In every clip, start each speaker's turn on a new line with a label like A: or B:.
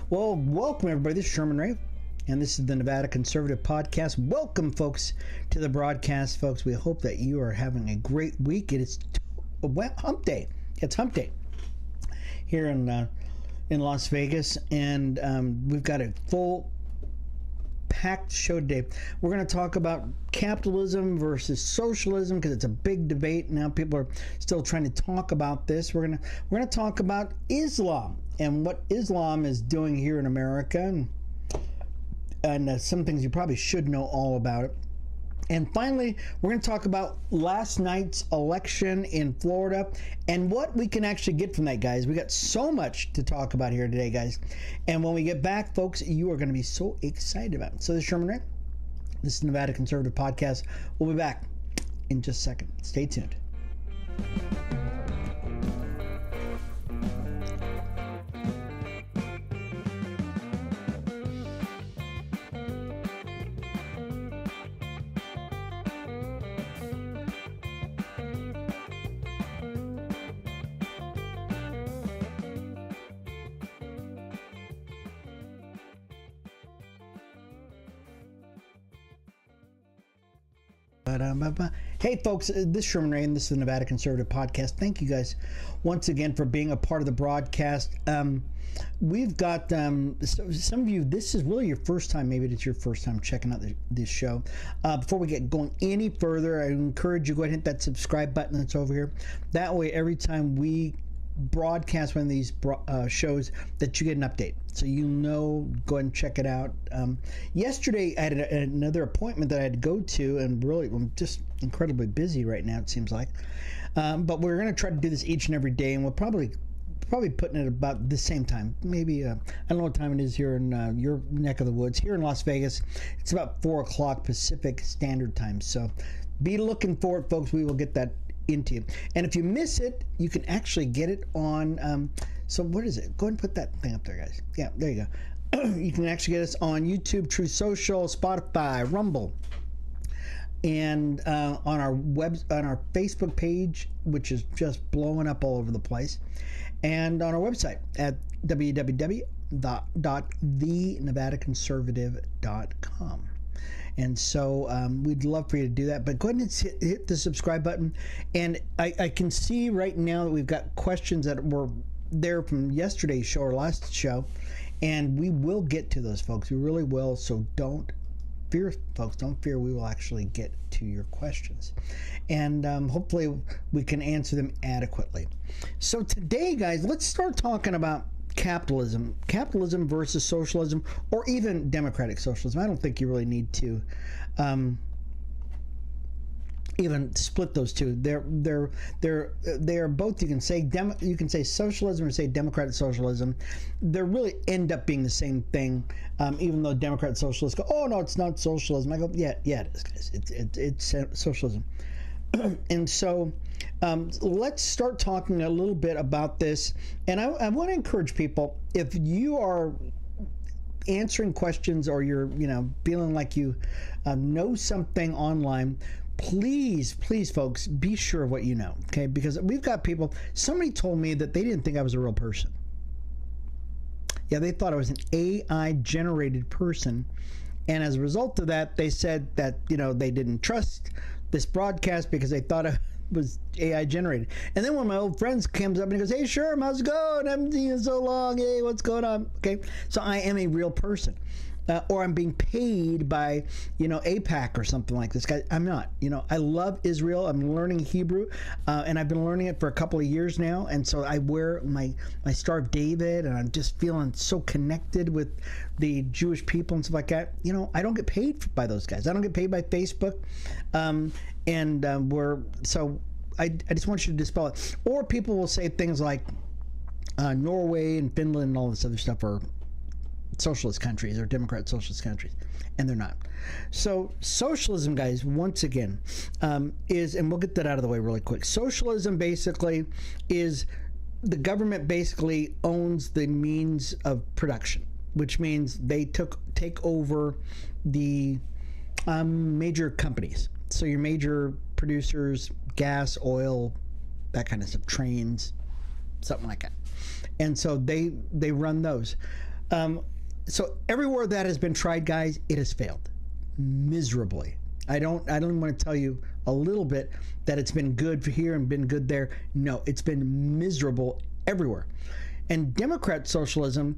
A: Well, welcome everybody. This is Sherman Ray, and this is the Nevada Conservative Podcast. Welcome, folks, to the broadcast, folks. We hope that you are having a great week. It is hump day. It's hump day here in Las Vegas, and we've got a full packed show today. We're going to talk about capitalism versus socialism because it's a big debate now. People are still trying to talk about this. We're going to talk about Islam and what Islam is doing here in America, and some things you probably should know all about it. And finally, we're going to talk about last night's election in Florida and what we can actually get from that, guys. We got so much to talk about here today, guys. And when we get back, folks, you are going to be so excited about it. So this is Sherman Ray. This is Nevada Conservative Podcast. We'll be back in just a second. Stay tuned. Hey folks, this is Sherman Ray, and this is the Nevada Conservative Podcast. Thank you guys once again for being a part of the broadcast. We've got some of you, this is really your first time, maybe it's your first time checking out this show. Before we get going any further, I encourage you to go ahead and hit that subscribe button that's over here. That way every time we broadcast one of these shows that you get an update, so you know, go ahead and check it out. Yesterday I had another appointment that I had to go to, and really I'm just incredibly busy right now, it seems like, but we're going to try to do this each and every day, and we'll probably putting it about the same time, maybe I don't know what time it is here in your neck of the woods. Here in Las Vegas, it's about 4 o'clock Pacific Standard Time, so be looking for it, folks. We will get that into you. And if you miss it, you can actually get it on so what is it? Go ahead and put that thing up there, guys. Yeah, there you go. You can actually get us on YouTube, True Social, Spotify, Rumble, and on our Facebook page, which is blowing up all over the place, and on our website at www.thenevadaconservative.com. And so we'd love for you to do that. But go ahead and hit the subscribe button. And I can see right now that we've got questions that were there from yesterday's show or last show. And we will get to those, folks. We really will. So don't fear, folks. Don't fear. We will actually get to your questions. And hopefully we can answer them adequately. So today, guys, let's start talking about capitalism versus socialism, or even democratic socialism. I don't think you really need to even split those two. They're both. You can say socialism or say democratic socialism. They really end up being the same thing. Even though Democrat socialists go, oh no, it's not socialism. I go, yeah, it is, guys. It's socialism. And so let's start talking a little bit about this. And I want to encourage people, if you are answering questions or you're feeling like you know something online, please folks, be sure of what you know, okay? Because we've got people, somebody told me that they didn't think I was a real person. Yeah, they thought I was an AI generated person, and as a result of that, they said that they didn't trust this broadcast because they thought it was AI generated. And then one of my old friends comes up and he goes, hey Sherm, how's it going? I haven't seen you so long. Hey, what's going on? Okay, so I am a real person. Or I'm being paid by, AIPAC or something like this. Guys, I'm not. I love Israel. I'm learning Hebrew, and I've been learning it for a couple of years now. And so I wear my Star of David, and I'm just feeling so connected with the Jewish people and stuff like that. I don't get paid by those guys. I don't get paid by Facebook, I just want you to dispel it. Or people will say things like Norway and Finland and all this other stuff are socialist countries or democrat socialist countries, and they're not. So socialism, guys, once again, is, and we'll get that out of the way really quick. Socialism basically is the government basically owns the means of production, which means they take over the major companies. So your major producers, gas, oil, that kind of stuff, trains, something like that. and so they run those. So everywhere that has been tried, guys, it has failed miserably. I don't even want to tell you a little bit that it's been good for here and been good there. No, it's been miserable everywhere. And Democrat socialism,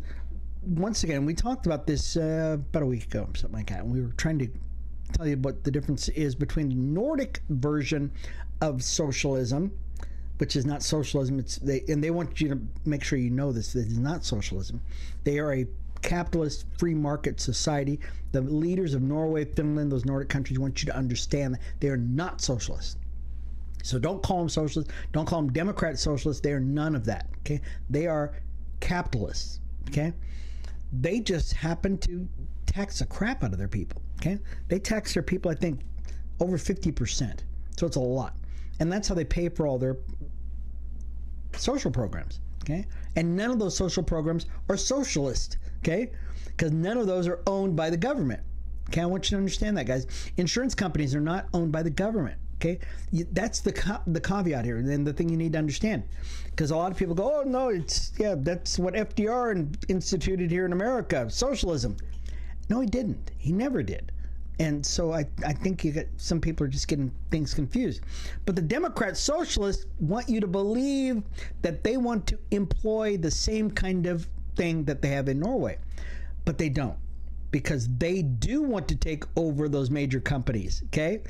A: once again, we talked about this about a week ago, something like that. And we were trying to tell you what the difference is between the Nordic version of socialism, which is not socialism. And they want you to make sure you know this. This is not socialism. They are a capitalist free market society. The leaders of Norway, Finland, those Nordic countries want you to understand that they are not socialists. So don't call them socialists. Don't call them Democrat socialists. They are none of that. Okay, they are capitalists. Okay, they just happen to tax the crap out of their people. Okay, they tax their people, I think, over 50%. So it's a lot, and that's how they pay for all their social programs. Okay, and none of those social programs are socialist. Okay, because none of those are owned by the government. Okay, I want you to understand that, guys. Insurance companies are not owned by the government. Okay, that's the caveat here, and the thing you need to understand, because a lot of people go, "Oh no, that's what FDR instituted here in America, socialism." No, he didn't. He never did. And so I think some people are just getting things confused. But the Democrat socialists want you to believe that they want to employ the same kind of thing that they have in Norway, but they don't, because they do want to take over those major companies. Okay,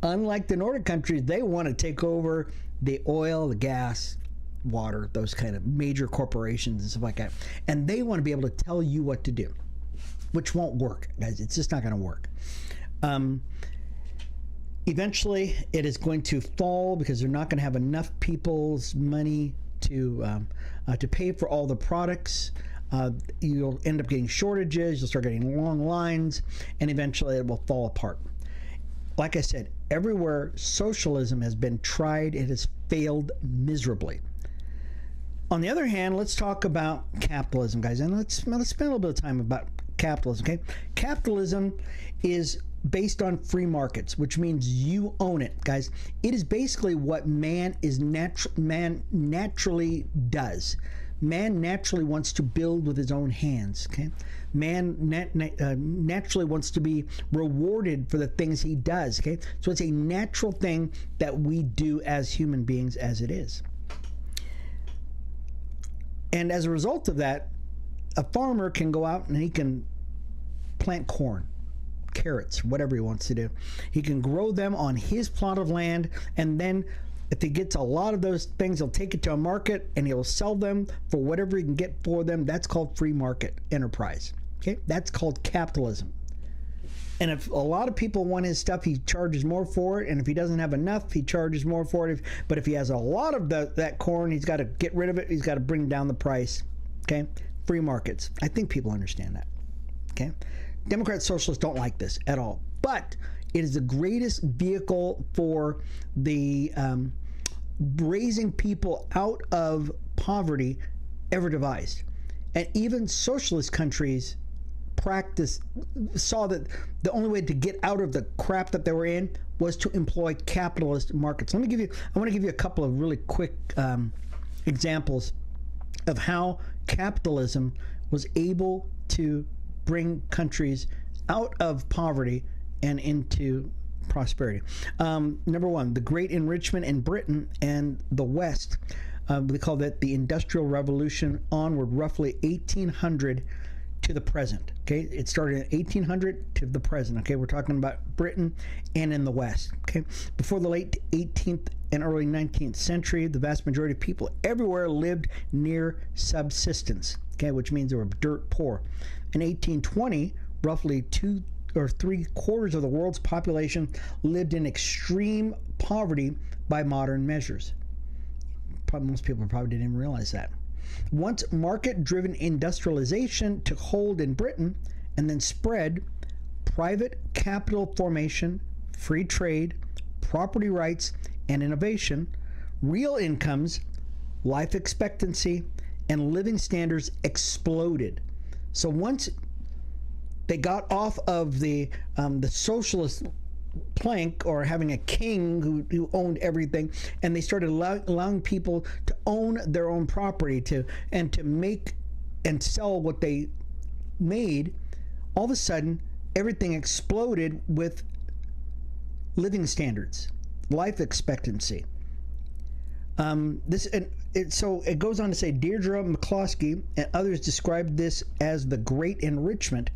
A: unlike the Nordic countries, they want to take over the oil, the gas, water, those kind of major corporations and stuff like that, and they want to be able to tell you what to do, which won't work, guys. It's just not going to work. Eventually, it is going to fall because they're not going to have enough people's money to pay for all the products. You'll end up getting shortages. You'll start getting long lines, and eventually it will fall apart. Like I said, everywhere socialism has been tried, it has failed miserably. On the other hand, let's talk about capitalism, guys, and let's spend a little bit of time about capitalism. Okay, capitalism is based on free markets, which means you own it, guys. It is basically what man naturally does. Man naturally wants to build with his own hands. Okay, man naturally wants to be rewarded for the things he does. Okay, so it's a natural thing that we do as human beings, as it is. And as a result of that, a farmer can go out and he can plant corn, carrots, whatever he wants to do. He can grow them on his plot of land, and then if he gets a lot of those things, he'll take it to a market and he'll sell them for whatever he can get for them. That's called free market enterprise. Okay, that's called capitalism. And if a lot of people want his stuff, he charges more for it. And if he doesn't have enough, he charges more for it. But if he has a lot of that corn, he's got to get rid of it. He's got to bring down the price. Okay, free markets. I think people understand that. Okay, Democrat socialists don't like this at all. But it is the greatest vehicle for the raising people out of poverty ever devised. And even socialist countries saw that the only way to get out of the crap that they were in was to employ capitalist markets. I want to give you a couple of really quick examples of how capitalism was able to bring countries out of poverty and into prosperity. Number one, the Great Enrichment in Britain and the West. They call that the Industrial Revolution onward, roughly 1800 to the present. Okay, it started in 1800 to the present. Okay, we're talking about Britain and in the West. Okay, before the late 18th and early 19th century, the vast majority of people everywhere lived near subsistence. Okay, which means they were dirt poor. In 1820, roughly 2 or 3/4 of the world's population lived in extreme poverty by modern measures. Most people probably didn't even realize that. Once market-driven industrialization took hold in Britain and then spread, private capital formation, free trade, property rights, and innovation, real incomes, life expectancy, and living standards exploded. So once they got off of the socialist plank, or having a king who owned everything, and they started allowing people to own their own property and to make and sell what they made, all of a sudden everything exploded with living standards, life expectancy. So it goes on to say, Deirdre McCloskey and others described this as the Great Enrichment.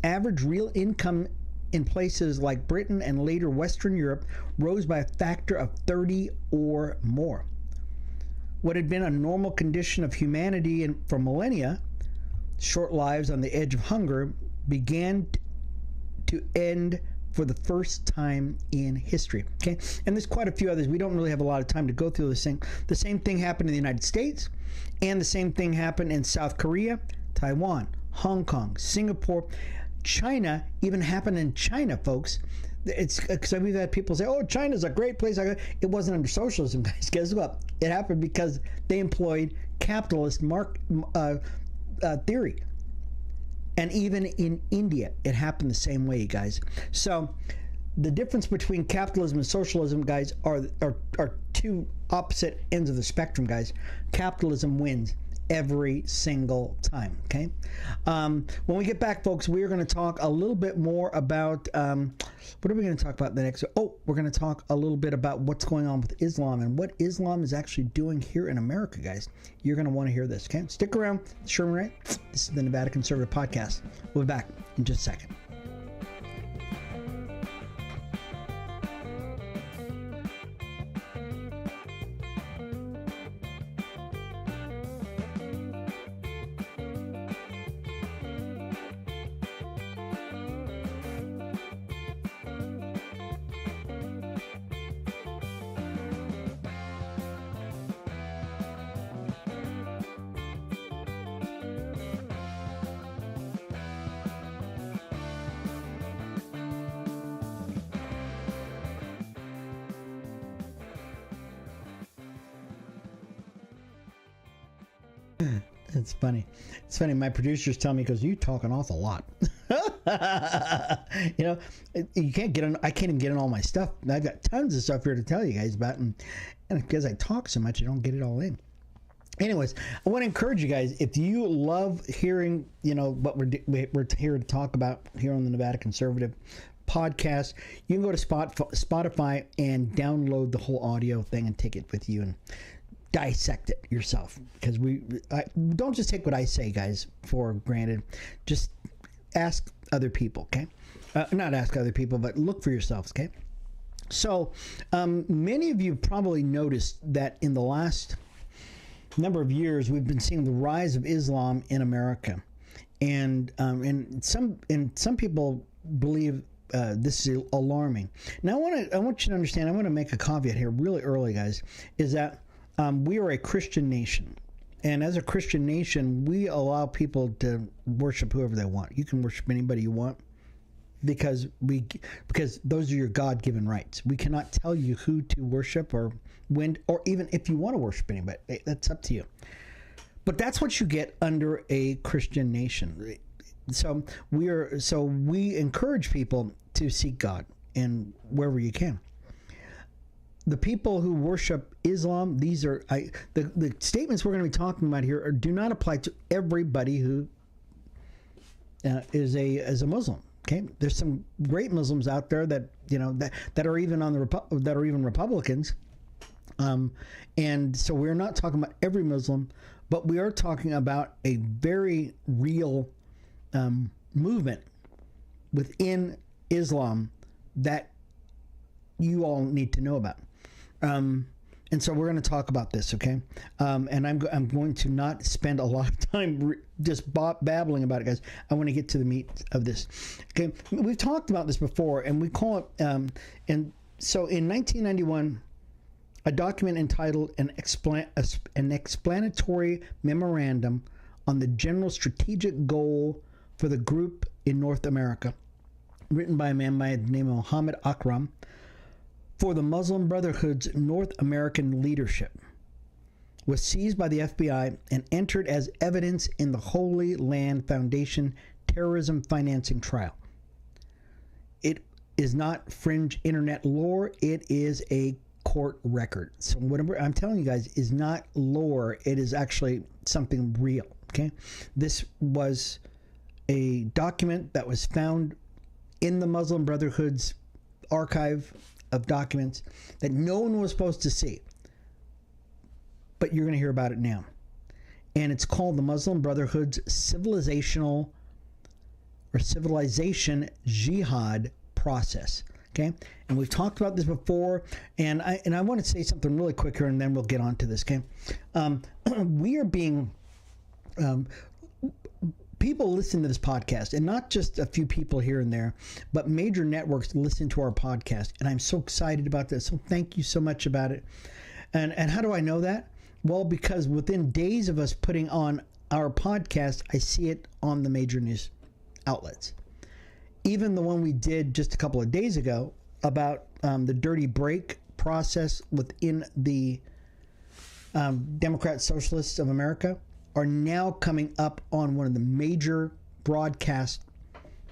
A: Average real income in places like Britain and later Western Europe rose by a factor of 30 or more. What had been a normal condition of humanity for millennia, short lives on the edge of hunger, began to end for the first time in history. Okay, and there's quite a few others. We don't really have a lot of time to go through this thing. The same thing happened in the United States, and the same thing happened in South Korea, Taiwan, Hong Kong, Singapore, China. Even happened in China, folks. It's because we've had people say, "Oh, China's a great place." It wasn't under socialism, guys. Guess what? It happened because they employed capitalist theory. And even in India, it happened the same way, guys. So the difference between capitalism and socialism, guys, are two opposite ends of the spectrum, guys. Capitalism wins every single time, okay? When we get back, folks, we are going to talk a little bit more about, what are we going to talk about the next? Oh, we're going to talk a little bit about what's going on with Islam and what Islam is actually doing here in America, guys. You're going to want to hear this, okay? Stick around. Sherman Ray. This is the Nevada Conservative Podcast. We'll be back in just a second. It's funny. It's funny. My producers tell me, because you talk an awful lot. You know, you can't get on. I can't even get in all my stuff. I've got tons of stuff here to tell you guys about, and because I talk so much, I don't get it all in. Anyways, I want to encourage you guys, if you love hearing, you know, what we're here to talk about here on the Nevada Conservative Podcast, you can go to Spotify and download the whole audio thing and take it with you and dissect it yourself, because don't just take what I say, guys, for granted. Just ask other people, okay? Not ask other people, but look for yourselves, okay? So many of you probably noticed that in the last number of years we've been seeing the rise of Islam in America, and some people believe this is alarming. Now I want you to understand. I want to make a caveat here really early, guys, is that we are a Christian nation, and as a Christian nation, we allow people to worship whoever they want. You can worship anybody you want, because those are your God-given rights. We cannot tell you who to worship or when, or even if you want to worship anybody. That's up to you. But that's what you get under a Christian nation. So we encourage people to seek God and wherever you can. The people who worship Islam, these are the statements we're going to be talking about here do not apply to everybody who is a Muslim. Okay, there's some great Muslims out there that that are even that are even Republicans, and so we're not talking about every Muslim, but we are talking about a very real movement within Islam that you all need to know about. And so we're going to talk about this, okay? And I'm going to not spend a lot of time just babbling about it, guys. I want to get to the meat of this, okay? We've talked about this before, and we call it, and so in 1991, a document entitled an explanatory memorandum on the general strategic goal for the group in North America, written by a man by the name of Muhammad Akram, for the Muslim Brotherhood's North American leadership, was seized by the FBI and entered as evidence in the Holy Land Foundation terrorism financing trial. is not fringe internet lore. It is a court record. So whatever I'm telling you guys is not lore. It is actually something real. Okay, this was a document that was found in the Muslim Brotherhood's archive of documents that no one was supposed to see, but you're going to hear about it now. And it's called the Muslim Brotherhood's Civilization Jihad Process. Okay, and we've talked about this before, and I want to say something really quick here, and then we'll get on to this. Okay, we are being people listen to this podcast, and not just a few people here and there, but major networks listen to our podcast, and I'm so excited about this. So thank you so much about it. And how do I know that? Well, because within days of us putting on our podcast, I see it on the major news outlets. Even the one we did just a couple of days ago about the dirty break process within the Democrat Socialists of America are now coming up on one of the major broadcast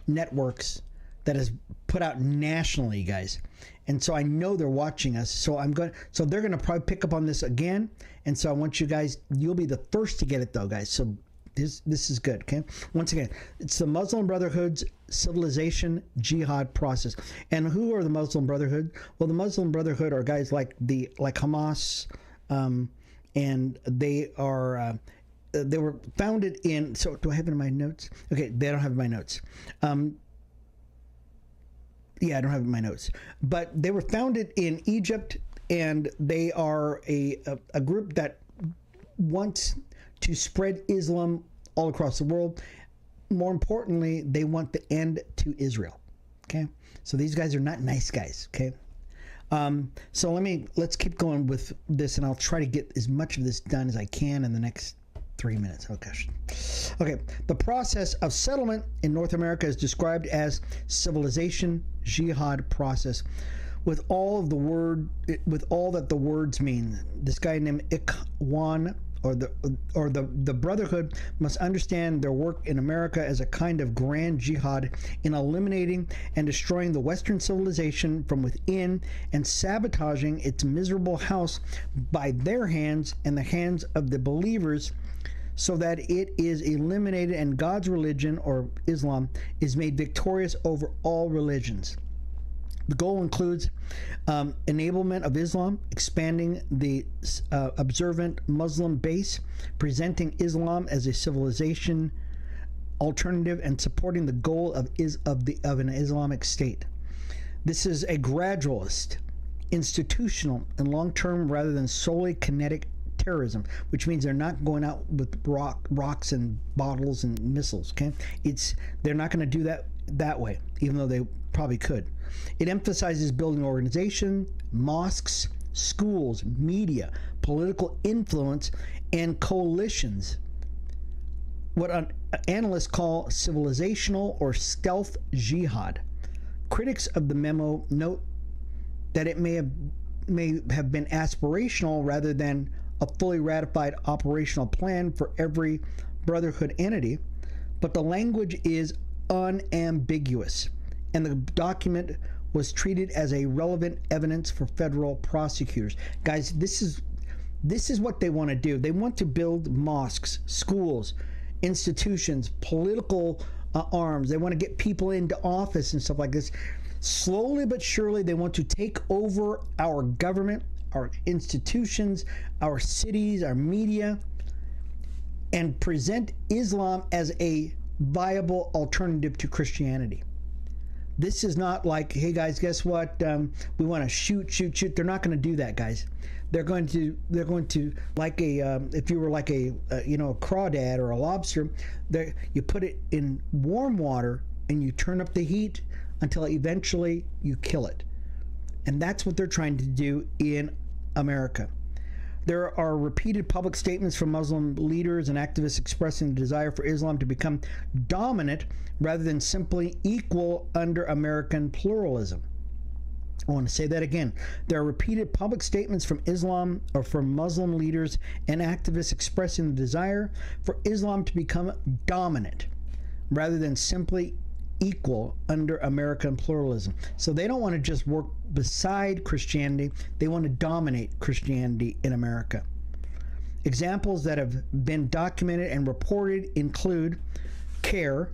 A: networks that is put out nationally, guys. And so I know they're watching us. So they're going to probably pick up on this again. And so I want you guys, you'll be the first to get it though, guys. So this is good. Okay. Once again, it's the Muslim Brotherhood's Civilization Jihad Process. And who are the Muslim Brotherhood? Well, the Muslim Brotherhood are guys like Hamas, and they are, they were founded in, so do I have it in my notes? Okay, they don't have it in my notes. Yeah, I don't have it in my notes. But they were founded in Egypt, and they are a group that wants to spread Islam all across the world. More importantly, they want the end to Israel. Okay? So these guys are not nice guys, okay? So let's keep going with this, and I'll try to get as much of this done as I can in the next 3 minutes. Oh gosh. Okay. The process of settlement in North America is described as civilization jihad process, with all that the words mean. This guy named Ikhwan, or the Brotherhood, must understand their work in America as a kind of grand jihad in eliminating and destroying the Western civilization from within and sabotaging its miserable house by their hands and the hands of the believers, so that it is eliminated and God's religion, or Islam, is made victorious over all religions. The goal includes enablement of Islam, expanding the observant Muslim base, presenting Islam as a civilization alternative, and supporting the goal of an Islamic state. This is a gradualist, institutional, and long-term rather than solely kinetic terrorism, which means they're not going out with rocks and bottles and missiles. Okay, they're not going to do that way, even though they probably could. It emphasizes building organization, mosques, schools, media, political influence, and coalitions. What analysts call civilizational or stealth jihad. Critics of the memo note that it may have been aspirational rather than a fully ratified operational plan for every Brotherhood entity, but the language is unambiguous, and the document was treated as a relevant evidence for federal prosecutors. Guys, this is what they want to do. They want to build mosques, schools, institutions, political arms. They want to get people into office and stuff like this. Slowly but surely, they want to take over our government, our institutions, our cities, our media, and present Islam as a viable alternative to Christianity. This is not like, hey guys, guess what? We want to shoot. They're not going to do that, guys. They're going to like if you were like a crawdad or a lobster, you put it in warm water and you turn up the heat until eventually you kill it. And that's what they're trying to do in America. There are repeated public statements from Muslim leaders and activists expressing the desire for Islam to become dominant rather than simply equal under American pluralism. I want to say that again. There are repeated public statements from Muslim leaders and activists expressing the desire for Islam to become dominant rather than simply equal under American pluralism. So they don't want to just work beside Christianity, they want to dominate Christianity in America. Examples that have been documented and reported include CARE.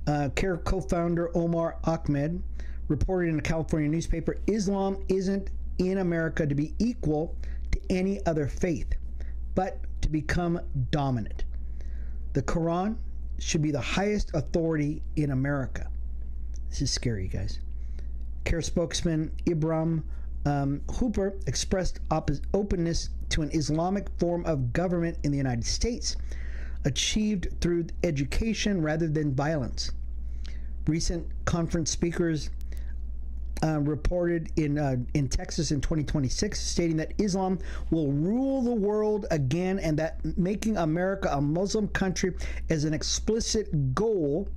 A: CARE co-founder Omar Ahmed reported in a California newspaper, Islam isn't in America to be equal to any other faith, but to become dominant. The Quran should be the highest authority in America. This is scary, guys. CARE spokesman Ibrahim Hooper expressed openness to an Islamic form of government in the United States, achieved through education rather than violence. Recent conference speakers reported in Texas in 2026, stating that Islam will rule the world again and that making America a Muslim country is an explicit goal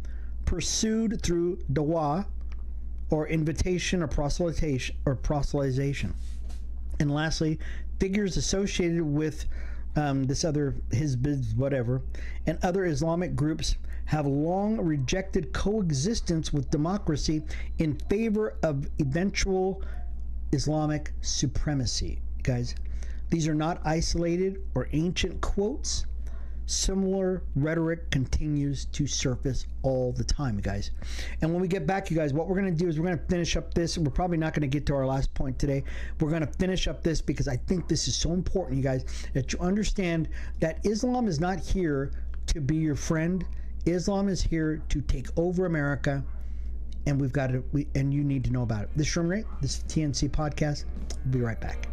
A: pursued through dawah, or invitation, or proselytization. And lastly, figures associated with this other Hizb, whatever, and other Islamic groups have long rejected coexistence with democracy in favor of eventual Islamic supremacy. Guys, these are not isolated or ancient quotes. Similar rhetoric continues to surface all the time, guys. And when we get back, you guys, what we're going to do is we're going to finish up this. We're probably not going to get to our last point today. We're going to finish up this because I think this is so important, you guys, that you understand that Islam is not here to be your friend. Islam is here to take over America, and and you need to know about it. This is Sherman Ray, this is TNC Podcast. We'll be right back.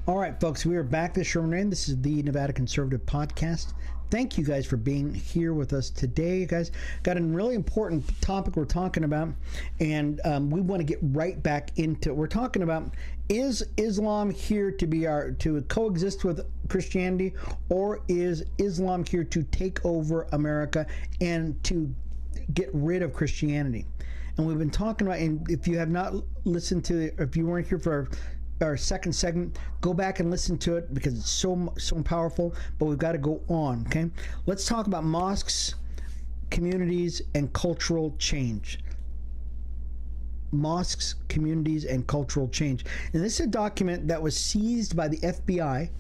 A: All right, folks, we are back. This is Sherman Rand. This is the Nevada Conservative Podcast. Thank you guys for being here with us today. You guys got a really important topic we're talking about, and we want to get right back into it. We're talking about, is Islam here to coexist with Christianity, or is Islam here to take over America and to get rid of Christianity? And we've been talking about, and if you have not listened to, if you weren't here for our second segment, go back and listen to it because it's so powerful. But we've got to go on. Okay, let's talk about mosques, communities, and cultural change. Mosques, communities, and cultural change. And this is a document that was seized by the FBI,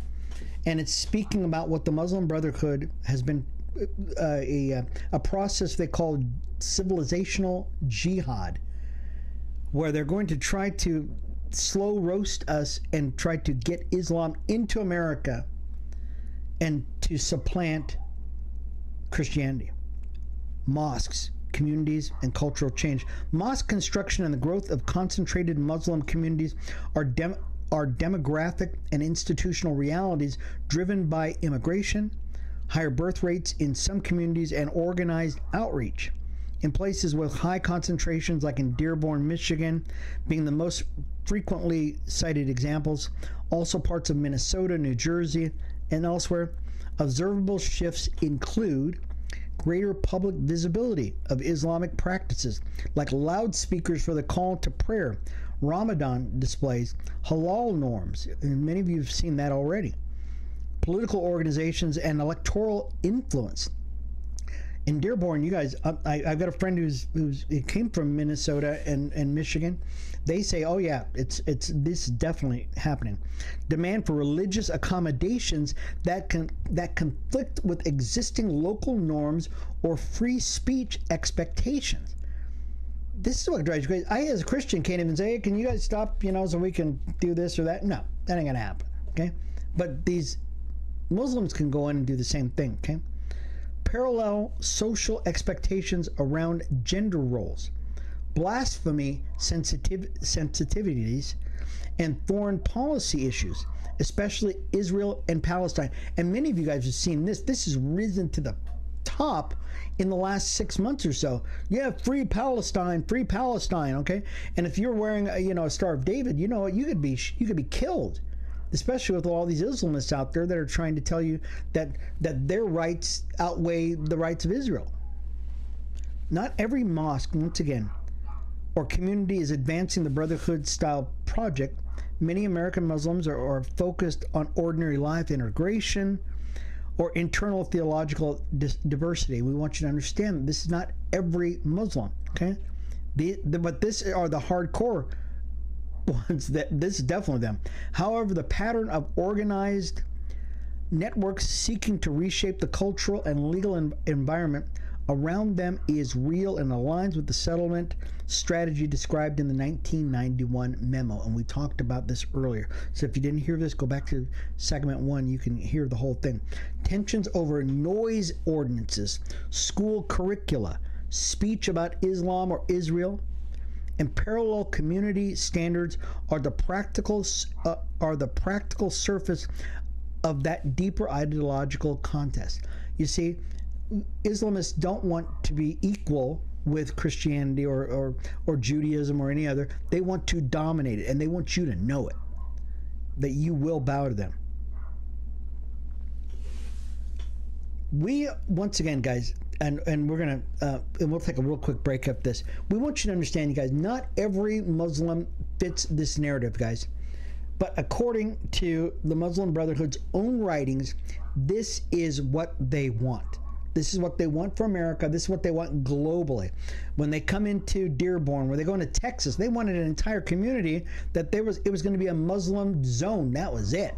A: and it's speaking about what the Muslim Brotherhood has been a process they call civilizational jihad, where they're going to try to slow roast us and try to get Islam into America and to supplant Christianity. Mosques, communities, and cultural change. Mosque construction and the growth of concentrated Muslim communities are demographic and institutional realities driven by immigration, higher birth rates in some communities, and organized outreach. In places with high concentrations, like in Dearborn, Michigan, being the most frequently cited examples, also parts of Minnesota, New Jersey, and elsewhere, observable shifts include greater public visibility of Islamic practices, like loudspeakers for the call to prayer, Ramadan displays, halal norms, and many of you have seen that already, political organizations, and electoral influence. In Dearborn, you guys, I've got a friend who's came from Minnesota and Michigan. They say, oh yeah, this is definitely happening. Demand for religious accommodations that conflict with existing local norms or free speech expectations. This is what drives you crazy. I, as a Christian, can't even say, hey, can you guys stop, so we can do this or that? No, that ain't gonna happen. Okay, but these Muslims can go in and do the same thing. Okay. Parallel social expectations around gender roles, blasphemy sensitivities, and foreign policy issues, especially Israel and Palestine. And many of you guys have seen this. This has risen to the top in the last 6 months or so. Yeah, free Palestine, okay? And if you're wearing a Star of David, you could be killed, especially with all these Islamists out there that are trying to tell you that their rights outweigh the rights of Israel. Not every mosque, once again, or community is advancing the Brotherhood-style project. Many American Muslims are focused on ordinary life integration or internal theological diversity. We want you to understand that this is not every Muslim, okay? But this are the hardcore ones. This is definitely them. However, the pattern of organized networks seeking to reshape the cultural and legal environment around them is real and aligns with the settlement strategy described in the 1991 memo. And we talked about this earlier. So if you didn't hear this, go back to segment 1. You can hear the whole thing. Tensions over noise ordinances, school curricula, speech about Islam or Israel, and parallel community standards are the practical surface of that deeper ideological contest. You see, Islamists don't want to be equal with Christianity or Judaism or any other. They want to dominate it, and they want you to know it, that you will bow to them. We, once again, guys, and we're going to, and we'll take a real quick break after this. We want you to understand, you guys, not every Muslim fits this narrative, guys. But according to the Muslim Brotherhood's own writings, this is what they want. This is what they want for America. This is what they want globally. When they come into Dearborn, where they go into Texas, they wanted an entire community that it was going to be a Muslim zone. That was it.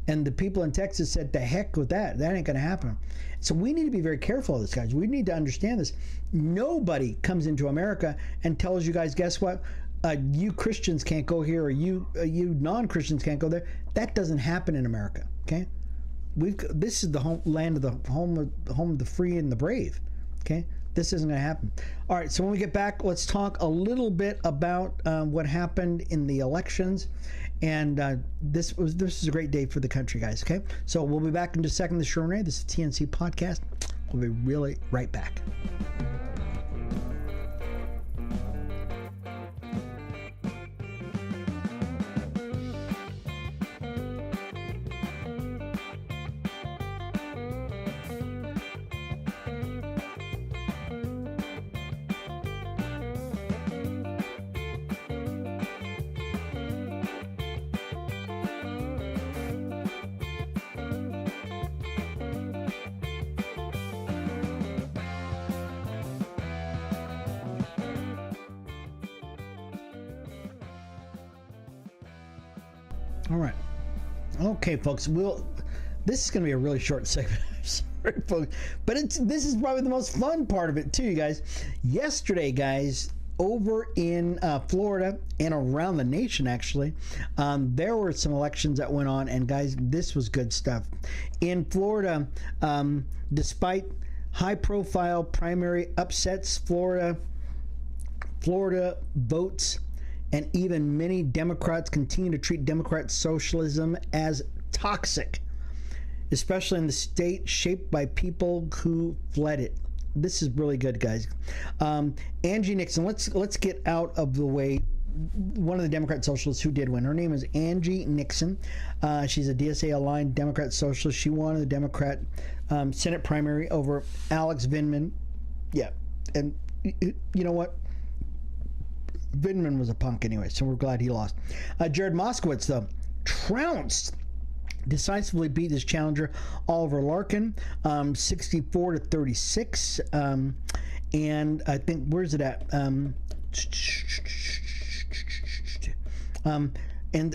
A: And the people in Texas said, to heck with that. That ain't going to happen. So we need to be very careful of this, guys. We need to understand this. Nobody comes into America and tells you guys, guess what? You Christians can't go here, or you non-Christians can't go there. That doesn't happen in America, okay? This is the home of the free and the brave. Okay, this isn't going to happen. All right. So when we get back, let's talk a little bit about what happened in the elections, and this is a great day for the country, guys. Okay, so we'll be back in just a second. This is Sherman Ray. This is TNC Podcast. We'll be really right back. All right. Okay, folks. This is going to be a really short segment. Sorry, folks. But this is probably the most fun part of it, too, you guys. Yesterday, guys, over in Florida and around the nation, actually, there were some elections that went on. And, guys, this was good stuff. In Florida, despite high-profile primary upsets, Florida votes, and even many Democrats continue to treat Democrat socialism as toxic, especially in the state shaped by people who fled it. This is really good, guys. Angie Nixon, let's get out of the way. One of the Democrat socialists who did win. Her name is Angie Nixon. She's a DSA-aligned Democrat socialist. She won the Democrat Senate primary over Alex Vindman. Yeah, and you know what? Vindman was a punk anyway, so we're glad he lost. Jared Moskowitz, though, trounced, decisively beat his challenger Oliver Larkin, 64-36. And I think, where's it at? And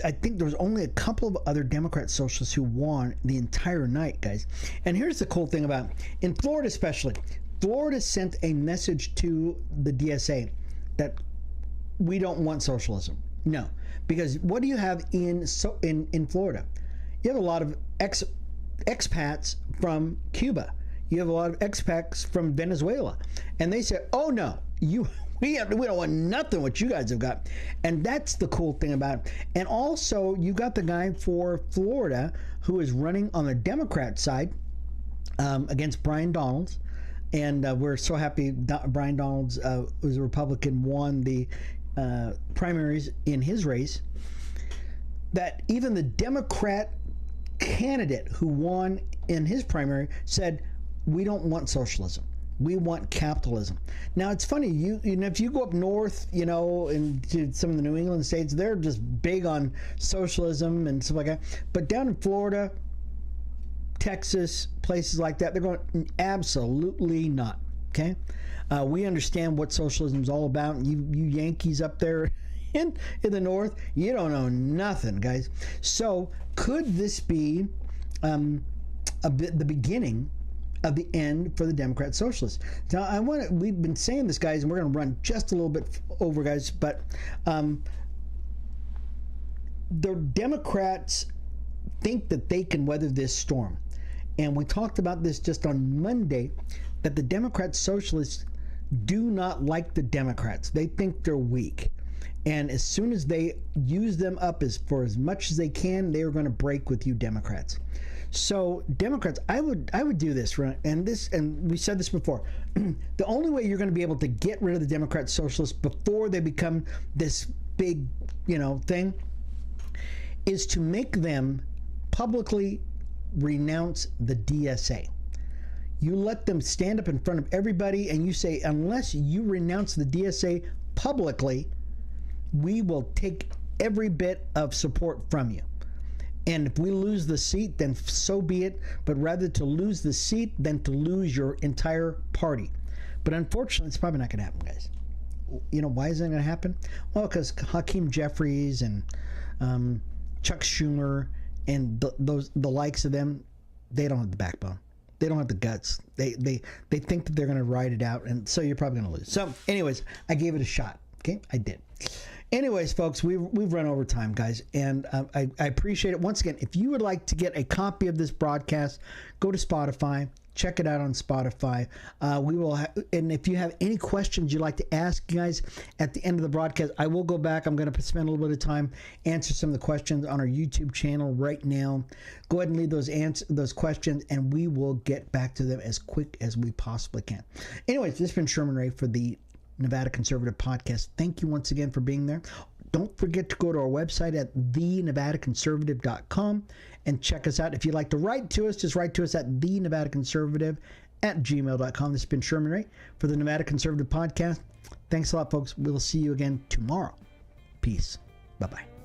A: I think there was only a couple of other Democrat socialists who won the entire night, guys. And here's the cool thing about, in Florida especially, Florida sent a message to the DSA that we don't want socialism. No, because what do you have in Florida? You have a lot of expats from Cuba. You have a lot of expats from Venezuela, and they say, "Oh no, We don't want nothing what you guys have got. And that's the cool thing about it. And also, you got the guy for Florida who is running on the Democrat side against Brian Donalds. And we're so happy Brian Donalds, who's a Republican, won the primaries in his race, that even the Democrat candidate who won in his primary said, we don't want socialism. We want capitalism. Now, it's funny, you know, if you go up north, you know, into some of the New England states, they're just big on socialism and stuff like that. But down in Florida, Texas, places like that, they're going, absolutely not. Okay? We understand what socialism is all about. You Yankees up there in the north, you don't know nothing, guys. So, could this be the beginning of the end for the Democrat Socialists? Now, we've been saying this, guys, and we're going to run just a little bit over, guys, but the Democrats think that they can weather this storm. And we talked about this just on Monday, that the Democrat Socialists do not like the Democrats. They think they're weak. And as soon as they use them up for as much as they can, they are going to break with you Democrats. So Democrats, I would do this, right? And we said this before. The only way you're going to be able to get rid of the Democrat Socialists before they become this big, you know, thing, is to make them publicly renounce the DSA. You let them stand up in front of everybody and you say, unless you renounce the DSA publicly, we will take every bit of support from you. And if we lose the seat, then so be it. But rather to lose the seat than to lose your entire party. But unfortunately, it's probably not going to happen, guys. You know, why isn't it going to happen? Well, because Hakeem Jeffries and Chuck Schumer and the likes of them, they don't have the backbone. They don't have the guts. They think that they're going to ride it out, and so you're probably going to lose. So, anyways, I gave it a shot. Okay, I did. Anyways, folks, we've run over time, guys, and I appreciate it. Once again, if you would like to get a copy of this broadcast, go to Spotify. Check it out on Spotify. We will, and if you have any questions you'd like to ask, guys, at the end of the broadcast, I will go back. I'm going to spend a little bit of time answer some of the questions on our YouTube channel right now. Go ahead and leave those questions, and we will get back to them as quick as we possibly can. Anyways, this has been Sherman Ray for the Nevada Conservative Podcast. Thank you once again for being there. Don't forget to go to our website at thenevadaconservative.com and check us out. If you'd like to write to us, just write to us at thenevadaconservative@gmail.com. This has been Sherman Ray for the Nevada Conservative Podcast. Thanks a lot, folks. We'll see you again tomorrow. Peace. Bye-bye.